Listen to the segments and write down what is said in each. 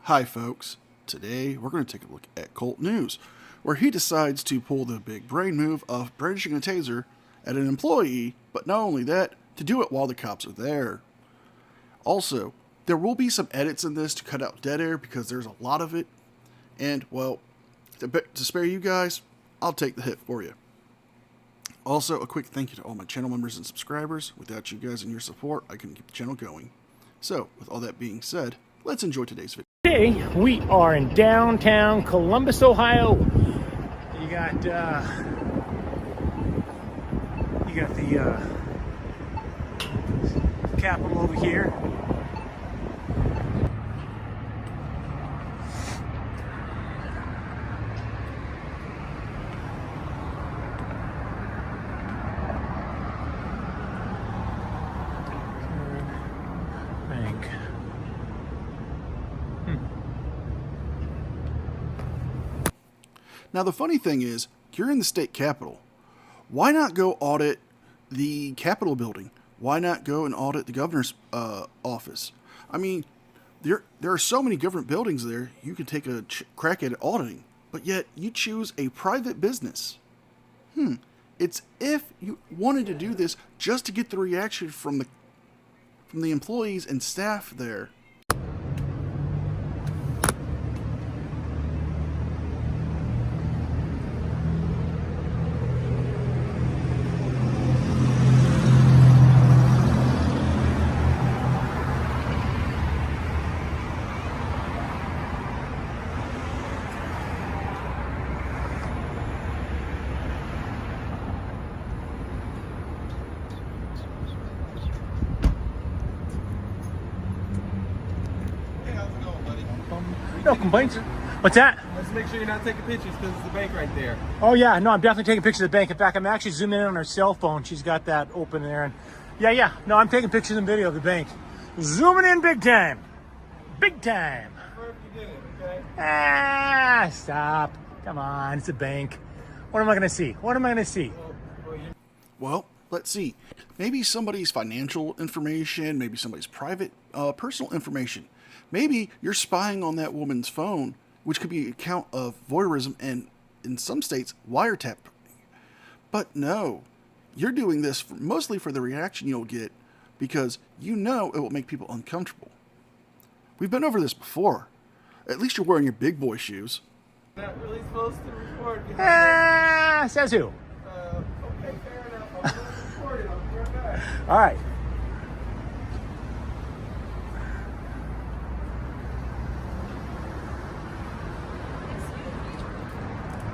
Hi folks, today we're going to take a look at Kult News, where he decides to pull the big brain move of brandishing a taser at an employee, but not only that, to do it while the cops are there. Also, there will be some edits in this to cut out dead air because there's a lot of it, and well, to spare you guys, I'll take the hit for you. Also, a quick thank you to all my channel members and subscribers. Without you guys and your support, I couldn't keep the channel going. So, with all that being said, let's enjoy today's video. Today we are in downtown Columbus, Ohio. You got the Capitol over here. Bank. Now the funny thing is, you're in the state capitol. Why not go audit the Capitol building? Why not go and audit the governor's office? I mean, there are so many government buildings there, you could take a crack at auditing, but yet you choose a private business. It's if you wanted to do this just to get the reaction from the employees and staff there. No complaints. What's that? Let's make sure you're not taking pictures because it's the bank right there. Oh yeah, no, I'm definitely taking pictures of the bank. In fact, I'm actually zooming in on her cell phone. She's got that open there, and yeah. No, I'm taking pictures and video of the bank. Zooming in big time, big time. You did it, okay? Ah, stop! Come on, it's a bank. What am I gonna see? What am I gonna see? Well, let's see. Maybe somebody's financial information, maybe somebody's private, personal information. Maybe you're spying on that woman's phone, which could be a count of voyeurism and, in some states, wiretapping. But no, you're doing this mostly for the reaction you'll get because you know it will make people uncomfortable. We've been over this before. At least you're wearing your big boy shoes. Not really supposed to record. Ah, says who? Okay, fair enough. I'm going to record it. I'll be right back. All right.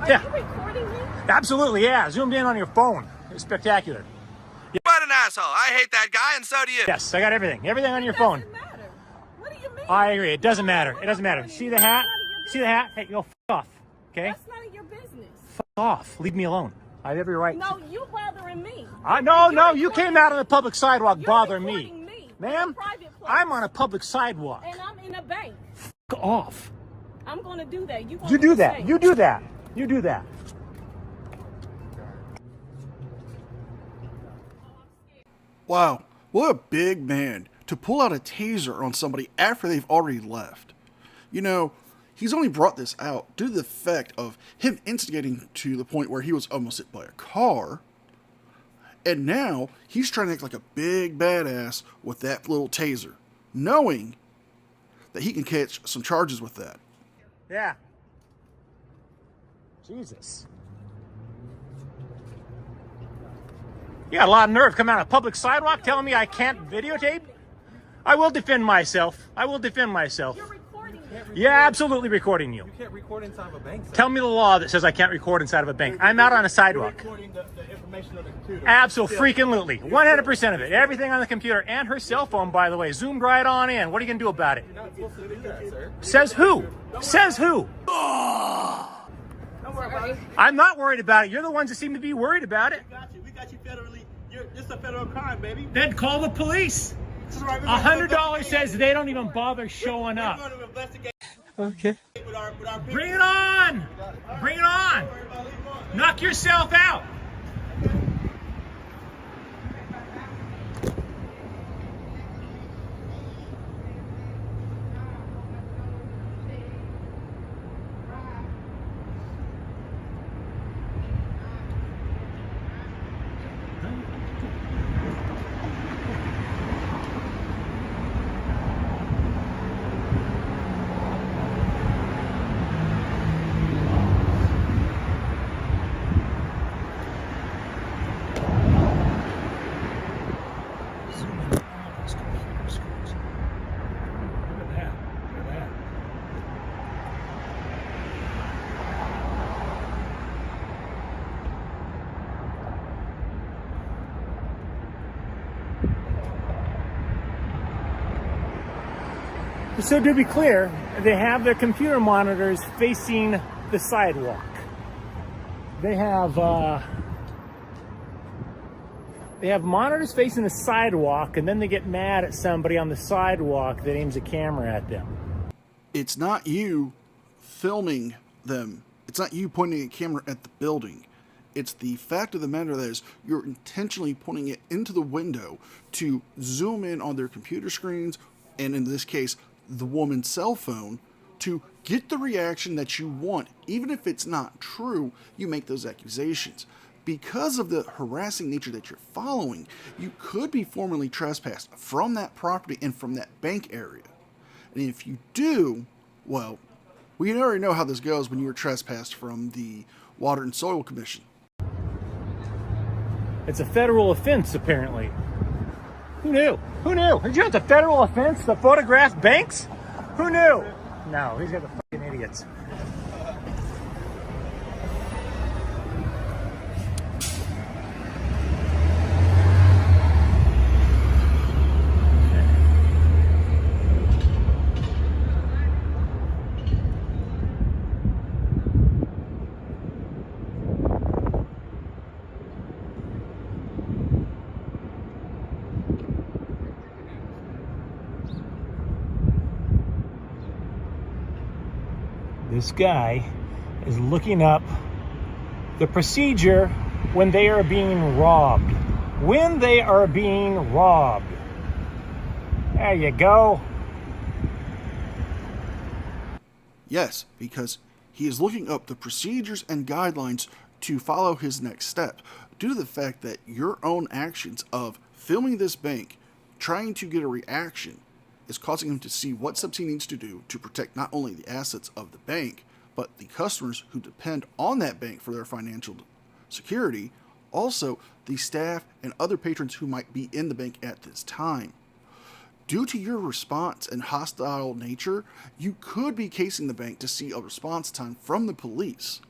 Are Yeah. you recording me? Absolutely, yeah. Zoomed in on your phone. It's spectacular. What an asshole. I hate that guy, and so do you. Yes, I got everything. Everything on your phone. Doesn't matter. What do you mean? I agree. It doesn't matter. It doesn't matter. See the hat? See the hat? Hey, go f off. Okay? That's none of your business. F off. Leave me alone. I have every right. No, you bothering me. No. You came out on the public sidewalk You're bothering recording me. We're in Ma'am, a private place. I'm on a public sidewalk. And I'm in a bank. F off. I'm going to do that. You do that. You do that. You do that. Wow, what a big man to pull out a taser on somebody after they've already left. You know, he's only brought this out due to the effect of him instigating to the point where he was almost hit by a car. And now he's trying to act like a big badass with that little taser, knowing that he can catch some charges with that. Yeah. Jesus. You got a lot of nerve coming out of a public sidewalk telling me I can't videotape? I will defend myself. I will defend myself. You're recording me. Yeah, absolutely recording you. You can't record inside of a bank. Sir. Tell me the law that says I can't record inside of a bank. I'm out on a sidewalk. You're recording the information on the computer. Absolutely. 100% of it. Everything on the computer and her cell phone, by the way, zoomed right on in. What are you going to do about it? You're not supposed to do that, sir. Says who? Says who? Don't worry about it. I'm not worried about it. You're the ones that seem to be worried about it. We got you federally. This is a federal crime, baby. Then call the police. $100 says they don't even bother showing up. Okay. Bring it on! Bring it on! Knock yourself out! So to be clear, they have their computer monitors facing the sidewalk. They have monitors facing the sidewalk, and then they get mad at somebody on the sidewalk that aims a camera at them. It's not you filming them. It's not you pointing a camera at the building. It's the fact of the matter that is you're intentionally pointing it into the window to zoom in on their computer screens, and in this case, the woman's cell phone, to get the reaction that you want. Even if it's not true, you make those accusations. Because of the harassing nature that you're following, you could be formally trespassed from that property and from that bank area. And if you do, well, we already know how this goes when you were trespassed from the Water and Soil Commission. It's a federal offense, apparently. Who knew? Who knew? Did you have the federal offense to photograph banks? Who knew? No, these are the fucking idiots. This guy is looking up the procedure when they are being robbed. When they are being robbed. There you go. Yes, because he is looking up the procedures and guidelines to follow his next step, due to the fact that your own actions of filming this bank, trying to get a reaction, is causing him to see what steps he needs to do to protect not only the assets of the bank, but the customers who depend on that bank for their financial security, also the staff and other patrons who might be in the bank at this time. Due to your response and hostile nature, you could be casing the bank to see a response time from the police,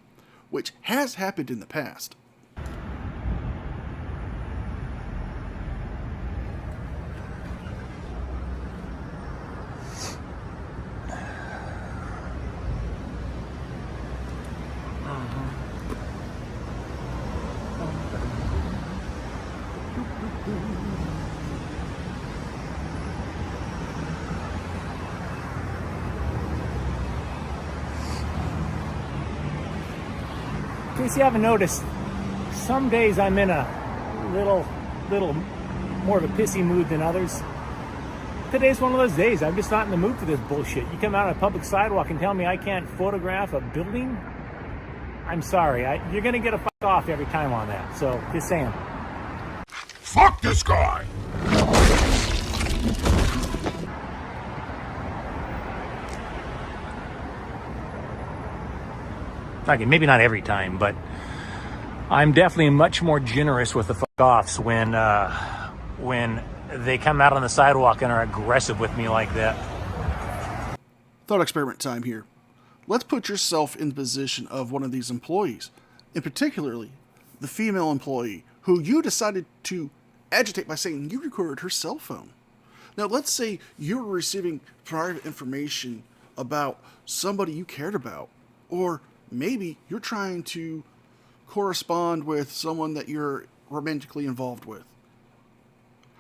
which has happened in the past. In case you haven't noticed, some days I'm in a little more of a pissy mood than others. Today's one of those days. I'm just not in the mood for this bullshit. You come out on a public sidewalk and tell me I can't photograph a building? I'm sorry. You're going to get a fuck off every time on that. So, just saying. Fuck this guy! Okay, maybe not every time, but I'm definitely much more generous with the fuck-offs when they come out on the sidewalk and are aggressive with me like that. Thought experiment time here. Let's put yourself in the position of one of these employees, and particularly the female employee who you decided to agitate by saying you recorded her cell phone. Now, let's say you were receiving private information about somebody you cared about, or maybe you're trying to correspond with someone that you're romantically involved with.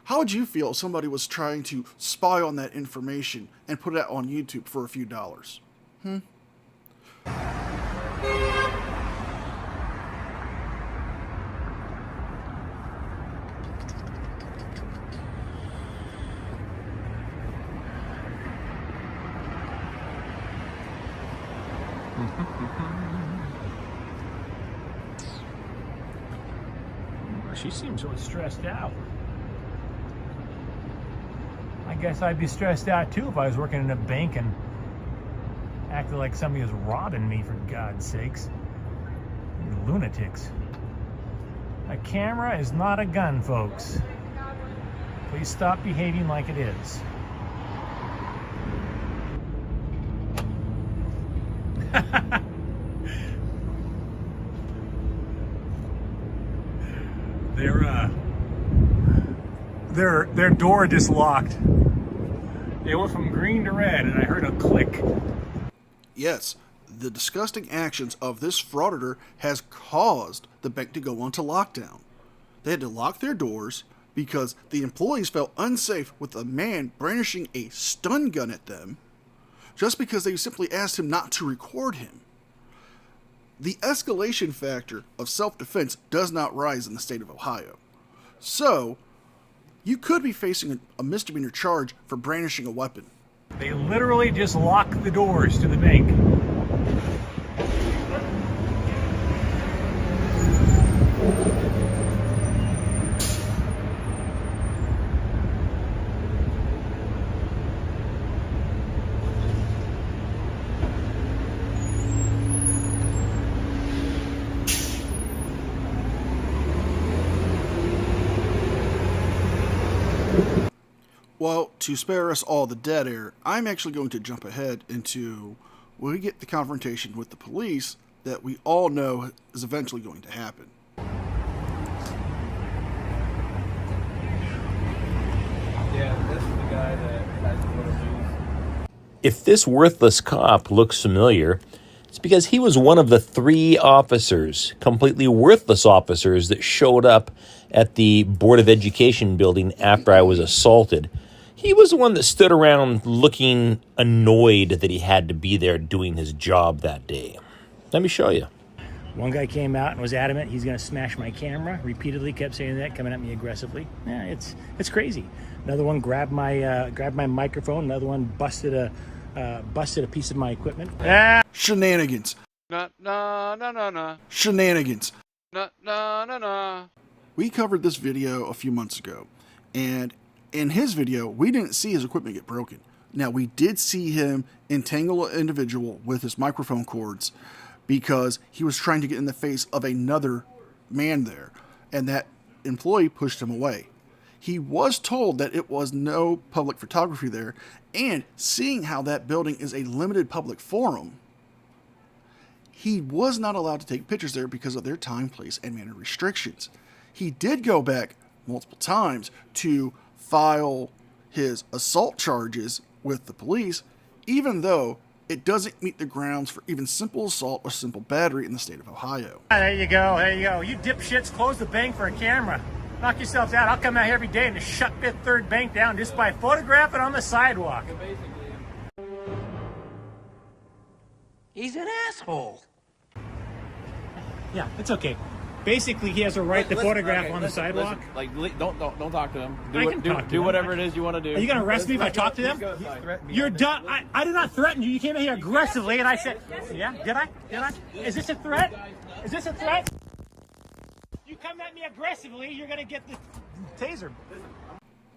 How would you feel if somebody was trying to spy on that information and put it out on YouTube for a few dollars? She seems really stressed out. I guess I'd be stressed out too if I was working in a bank and acted like somebody was robbing me, for God's sakes. You lunatics. A camera is not a gun, folks. Please stop behaving like it is. Their door just locked. They went from green to red, and I heard a click. Yes, the disgusting actions of this frauditor has caused the bank to go onto lockdown. They had to lock their doors because the employees felt unsafe with a man brandishing a stun gun at them just because they simply asked him not to record him. The escalation factor of self-defense does not rise in the state of Ohio. So, you could be facing a misdemeanor charge for brandishing a weapon. They literally just locked the doors to the bank. Well, to spare us all the dead air, I'm actually going to jump ahead into when we get the confrontation with the police that we all know is eventually going to happen. Yeah, this is the guy that has the little shoes. If this worthless cop looks familiar, it's because he was one of the 3 officers, completely worthless officers, that showed up at the Board of Education building after I was assaulted. He was the one that stood around looking annoyed that he had to be there doing his job that day. Let me show you. One guy came out and was adamant he's going to smash my camera. Repeatedly kept saying that, coming at me aggressively. Yeah, it's crazy. Another one grabbed my microphone. Another one busted a piece of my equipment. Ah! Shenanigans. Na. Shenanigans. Na. We covered this video a few months ago, and in his video, we didn't see his equipment get broken. Now, we did see him entangle an individual with his microphone cords because he was trying to get in the face of another man there, and that employee pushed him away. He was told that it was no public photography there, and seeing how that building is a limited public forum, he was not allowed to take pictures there because of their time, place, and manner restrictions. He did go back multiple times to file his assault charges with the police, even though it doesn't meet the grounds for even simple assault or simple battery in the state of Ohio. There you go. You dipshits, close the bank for a camera. Knock yourselves out. I'll come out here every day and just shut Fifth Third Bank down just by photographing on the sidewalk. He's an asshole. Yeah, it's okay. Basically, he has a right to photograph on the sidewalk. Don't talk to him. Do whatever it is you want to do. Are you going to arrest me if I talk to them? You're done. I did not threaten you. You came in here aggressively, and I said, yeah, did I? Is this a threat? Is this a threat? You come at me aggressively, you're going to get the taser.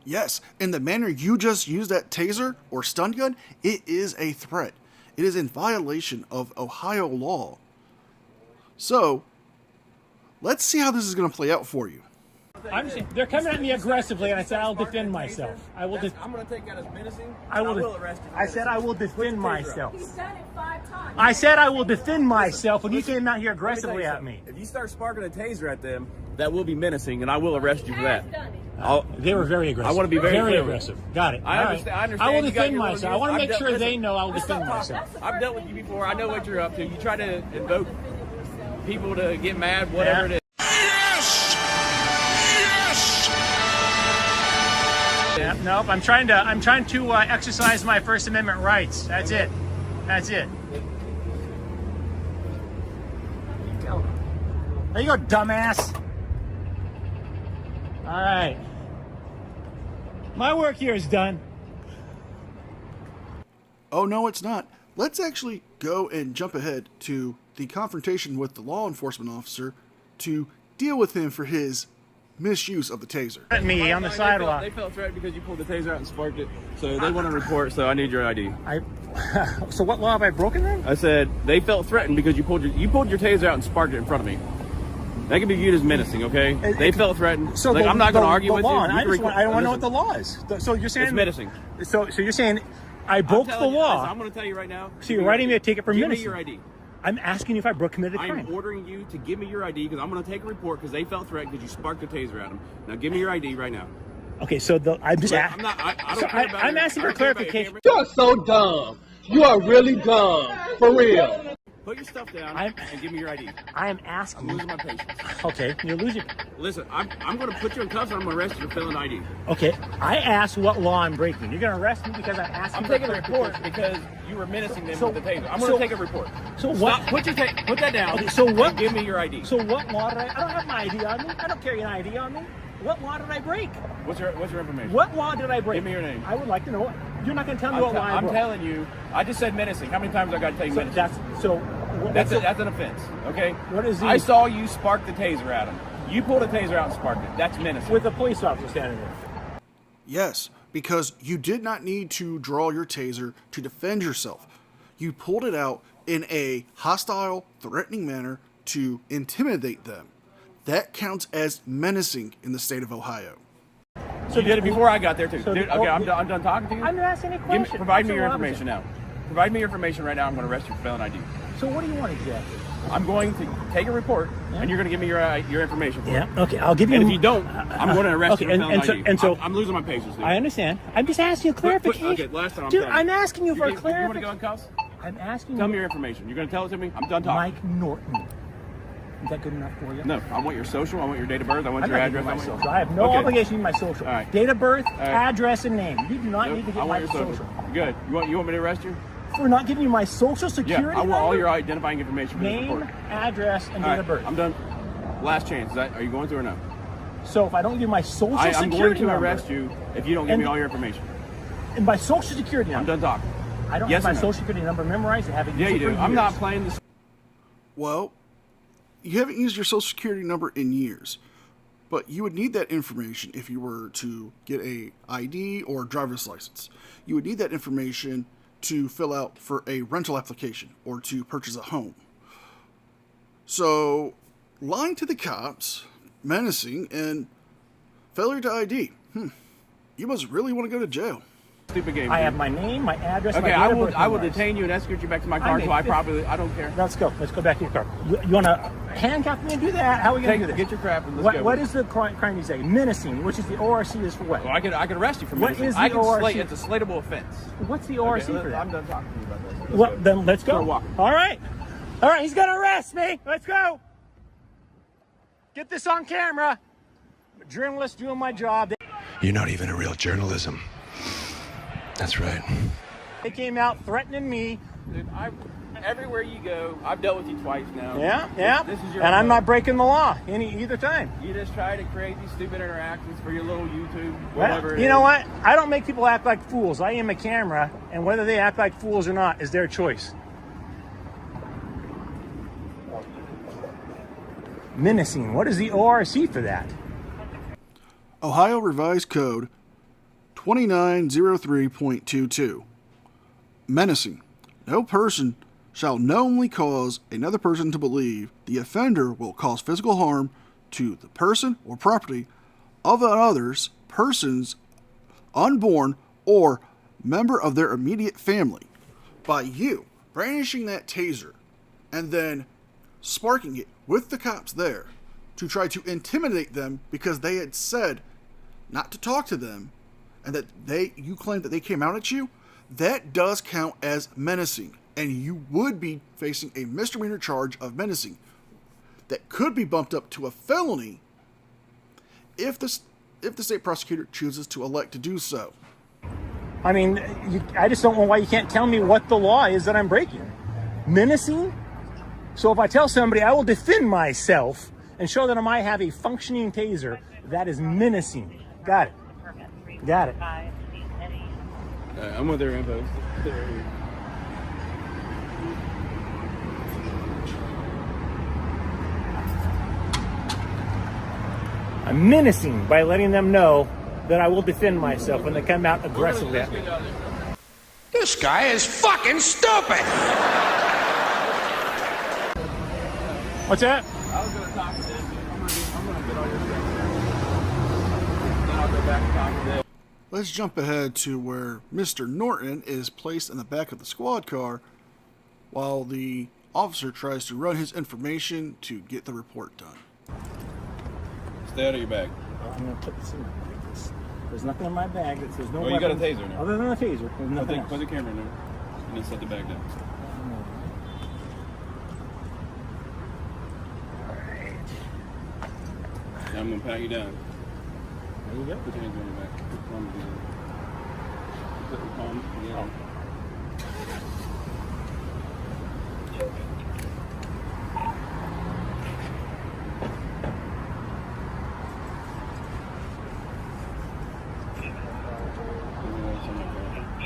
Yes, in the manner you just used that taser or stun gun, it is a threat. It is in violation of Ohio law. So, let's see how this is going to play out for you. I'm just, they're coming at me aggressively, and I said I'll defend myself. I'm going to take that as menacing. I will arrest you. I said I will defend myself. He's done it 5 times. I said I will defend myself when you came out here aggressively at me. If you start sparking a taser at them, that will be menacing, and I will arrest you for that. They were very aggressive. I want to be very aggressive. Got it. I understand. I will defend myself. I want to make sure they know I will defend myself. I've dealt with you before. I know what you're up to. You try to invoke people to get mad, whatever it is. Yeah, nope. I'm trying to exercise my First Amendment rights. That's it. That's it. There you go, dumbass. All right. My work here is done. Oh, no, it's not. Let's actually go and jump ahead to the confrontation with the law enforcement officer to deal with him for his misuse of the taser. At me on the sidewalk. They felt threatened because you pulled the taser out and sparked it. So they want to report, so I need your ID. So what law have I broken then? I said they felt threatened because you pulled your taser out and sparked it in front of me. That can be viewed as menacing, okay? They felt threatened. So I'm not going to argue with you. I don't want to know what the law is. So you're saying it's menacing. So you're saying I broke the law. I'm going to tell you right now. So you're writing me a ticket for menacing. Give me your ID. I'm asking you if I committed a crime. I'm ordering you to give me your ID because I'm going to take a report because they felt threatened because you sparked the taser at them. Now give me your ID right now. Okay, so I'm just I'm not. I don't care about I'm your- asking I for don't care about your clarification. camera. You're so dumb. You are really dumb. For real. Put your stuff down I'm- and give me your ID. I am I'm asking. losing my patience. Okay, you're losing. Listen, I'm going to put you in cuffs and I'm going to arrest you for failing ID. Okay, I asked what law I'm breaking. You're gonna arrest me because I'm asking. I'm for taking a report clarification. because you were menacing them So- with the taser. I'm going to so- take a report. So what? Stop. Put that down. Okay, so what? and give me your ID. So what law did I don't have my ID on me. I don't carry an ID on me. What law did I break? What's your information? What law did I break? Give me your name. I would like to know it. You're not going to tell me what law I I'm broke. telling you. I just said menacing. How many times I got to tell you So menacing? that's That's an offense. Okay. What is the- I saw you spark the taser at him. You pulled a taser out and sparked it. That's menacing. with a police officer standing there. Yes, because you did not need to draw your taser to defend yourself. You pulled it out in a hostile, threatening manner to intimidate them. That counts as menacing in the state of Ohio. So you did it before I got there too. So Dude, the- okay, I'm done talking to you. I'm not asking a question. Provide me That's your what I'm information now. Provide me your information right now. I'm going to arrest you for failing ID. saying. So what do you want exactly? I'm going to take a report, and you're going to give me your information for it. Okay, I'll give you. And if you don't, I'm going to arrest you for failing ID. and so I'm losing my patience, dude. I understand. I'm just asking you a clarification. Okay, last time I'm Dude, done. I'm asking you for a You want to go clarification. in cuffs? I'm asking Tell you. me your information. You're going to tell it to me? I'm done talking. Mike Norton. Is that good enough for you? No, I want your social. I want your date of birth. I want I'm your not address. giving I you want my your- social. I have no Okay. obligation to give you my social. All right. Date of birth, right. address, and name. You do not Nope, need to I get my want your social. Good. You want me to arrest you? For not giving you my social Yeah, security I want all number? your identifying information for this Name, report. address, and All date right, of birth. I'm done. Last chance. Are you going to or no? So if I don't give you my social I'm security going to number, arrest you if you don't give And- me all your information. and my social security I'm number, done talking. I don't Yes have or my no? social security number memorized. I haven't Yeah, used you it do. for I'm not years. playing this. Well, you haven't used your social security number in years, but you would need that information if you were to get a ID or driver's license. You would need that information to fill out for a rental application or to purchase a home. So, lying to the cops, menacing, and failure to ID. You must really want to go to jail. Stupid game. I dude. have my name, my address, Okay, my I date of will. birth I will memorized. detain you and escort you back to my I car made until I 50 properly. I don't care. Let's go. Let's go back to your car. You want to handcuff me and do that? How are we going to do this? Get your crap and let's go. What is the crime you say? Menacing, which is the ORC is for what? Well, I could arrest you for What menacing. is the I can ORC? slate. It's a slatable offense. What's the ORC Okay, for that? I'm done talking to you about this. Let's Well, go. then let's go. Start walking. All right. All right, he's going to arrest me. Let's go. Get this on camera. I'm a journalist doing my job. You're not even a real journalism. That's right. They came out threatening me. Dude, everywhere you go, I've dealt with you twice now. Yeah. This is your And I'm fault. not breaking the law either time. You just try to create these stupid interactions for your little YouTube, Well, whatever. you know what? I don't make people act like fools. I am a camera, and whether they act like fools or not is their choice. Menacing. What is the ORC for that? Ohio Revised Code 2903.22. Menacing. No person shall knowingly cause another person to believe the offender will cause physical harm to the person or property of another's persons unborn or member of their immediate family by you brandishing that taser and then sparking it with the cops there to try to intimidate them because they had said not to talk to them and that you claim that they came out at you. That does count as menacing, and you would be facing a misdemeanor charge of menacing that could be bumped up to a felony if the state prosecutor chooses to elect to do so. I mean, I just don't know why you can't tell me what the law is that I'm breaking. Menacing? So if I tell somebody I will defend myself and show them I have a functioning taser, that is menacing. Got it. Got it. I'm with their info. I'm menacing by letting them know that I will defend myself when they come out aggressively at me. This guy is fucking stupid! What's that? I was going to talk to them. I'm going to get all your stuff. Then I'll go back and talk to them. Let's jump ahead to where Mr. Norton is placed in the back of the squad car while the officer tries to run his information to get the report done. Stay out of your bag. I'm going to put this in. There's nothing in my bag that says no Oh, you got a weapons taser now. other than a taser. There's nothing else. Put the camera in there, and then set the bag down. Now I'm gonna pat you down. There you go. Put your hands on your back. Put your palm together.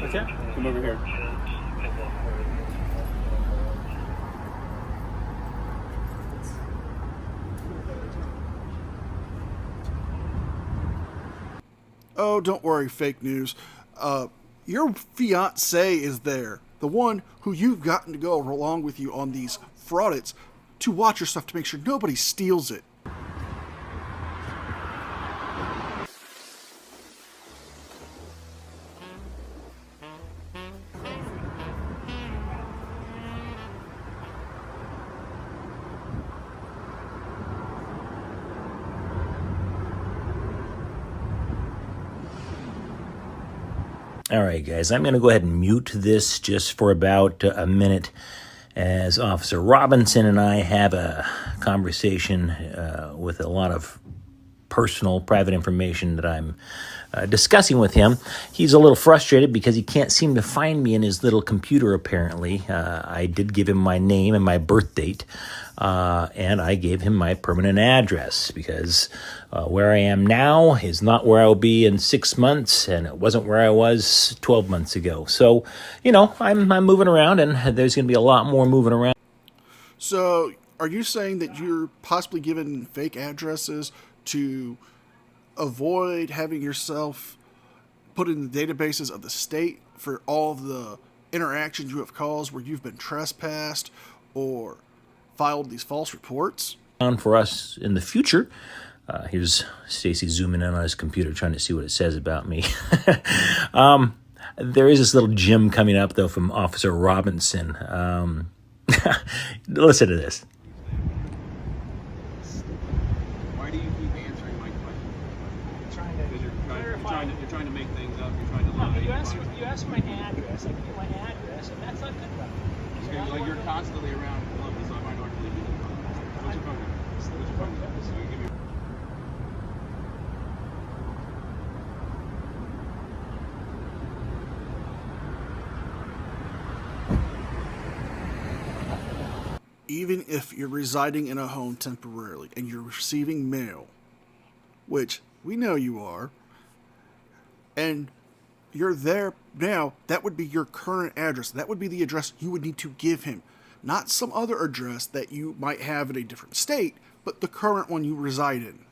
What's that? Come over here. Oh, don't worry, fake news. Your fiance is there. The one who you've gotten to go along with you on these fraudits to watch your stuff to make sure nobody steals it. All right, guys, I'm going to go ahead and mute this just for about a minute as Officer Robinson and I have a conversation with a lot of personal, private information that I'm discussing with him. He's a little frustrated because he can't seem to find me in his little computer, apparently. I did give him my name and my birth date, and I gave him my permanent address because where I am now is not where I'll be in 6 months, and it wasn't where I was 12 months ago. So, you know, I'm moving around, and there's going to be a lot more moving around. So, are you saying that you're possibly given fake addresses to avoid having yourself put in the databases of the state for all of the interactions you have caused where you've been trespassed or filed these false reports? For us in the future. Here's Stacy zooming in on his computer trying to see what it says about me. There is this little gem coming up, though, from Officer Robinson. Listen to this. Why do you keep answering my question? Because you're trying to make things up. You're trying to lie. You asked my address. I give you my address, and that's not good enough. Like you're constantly around Columbus, so I might not believe you. What's your phone number? What's your phone number? So you give me. Even if you're residing in a home temporarily and you're receiving mail, which we know you are, and you're there now, that would be your current address. That would be the address you would need to give him. Not some other address that you might have in a different state, but the current one you reside in.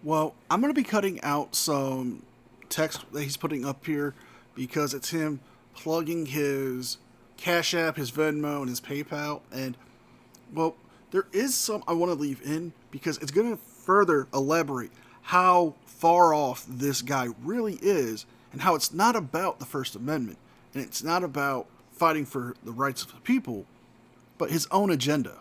Well, I'm going to be cutting out some text that he's putting up here because it's him plugging his Cash App, his Venmo, and his PayPal. And, well, there is some I want to leave in because it's going to further elaborate how far off this guy really is and how it's not about the First Amendment and it's not about fighting for the rights of the people, but his own agenda.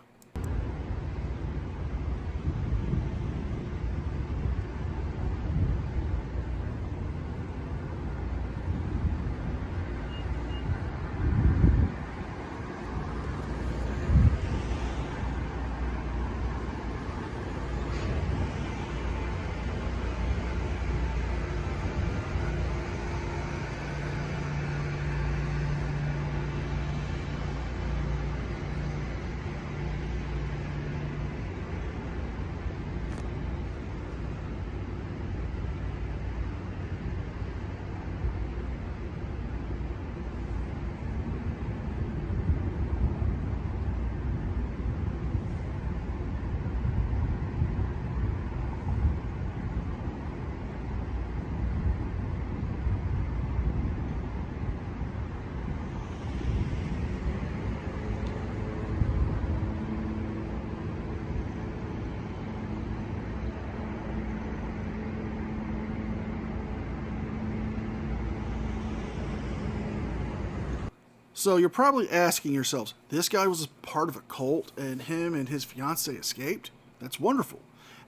So you're probably asking yourselves, this guy was a part of a cult and him and his fiancée escaped? That's wonderful.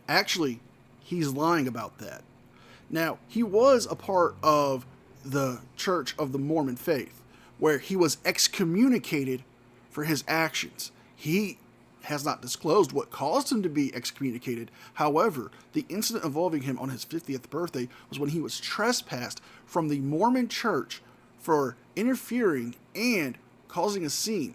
Actually, he's lying about that. Now, he was a part of the Church of the Mormon faith, where he was excommunicated for his actions. He has not disclosed what caused him to be excommunicated. However, the incident involving him on his 50th birthday was when he was trespassed from the Mormon church for interfering and causing a scene.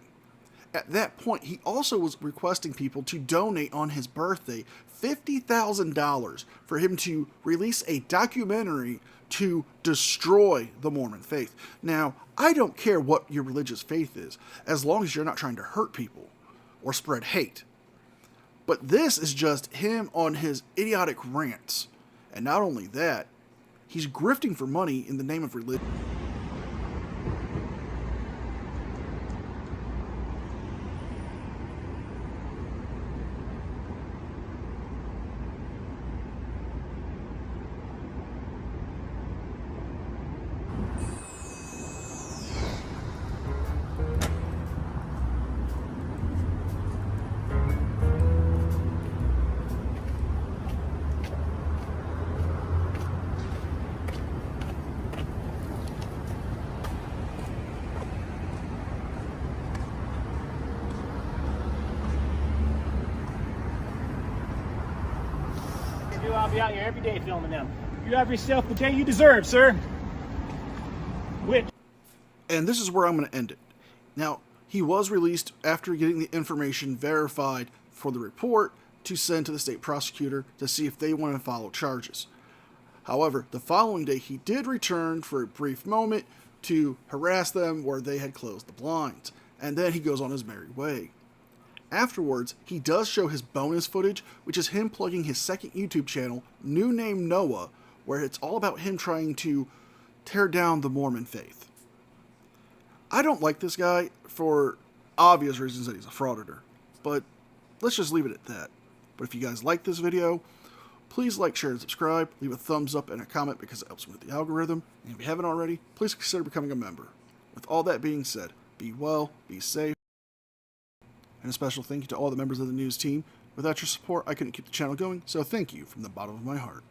At that point, he also was requesting people to donate on his birthday $50,000 for him to release a documentary to destroy the Mormon faith. Now, I don't care what your religious faith is, as long as you're not trying to hurt people or spread hate. But this is just him on his idiotic rants. And not only that, he's grifting for money in the name of religion. I'll be out here every day filming them. You have yourself the day you deserve, sir. And this is where I'm going to end it. Now, he was released after getting the information verified for the report to send to the state prosecutor to see if they want to follow charges. However, the following day, he did return for a brief moment to harass them where they had closed the blinds, and then he goes on his merry way. Afterwards, he does show his bonus footage, which is him plugging his second YouTube channel, New Name Noah, where it's all about him trying to tear down the Mormon faith. I don't like this guy for obvious reasons that he's a frauditor, but let's just leave it at that. But if you guys like this video, please like, share, and subscribe. Leave a thumbs up and a comment because it helps me with the algorithm. And if you haven't already, please consider becoming a member. With all that being said, be well, be safe. And a special thank you to all the members of the news team. Without your support, I couldn't keep the channel going, so thank you from the bottom of my heart.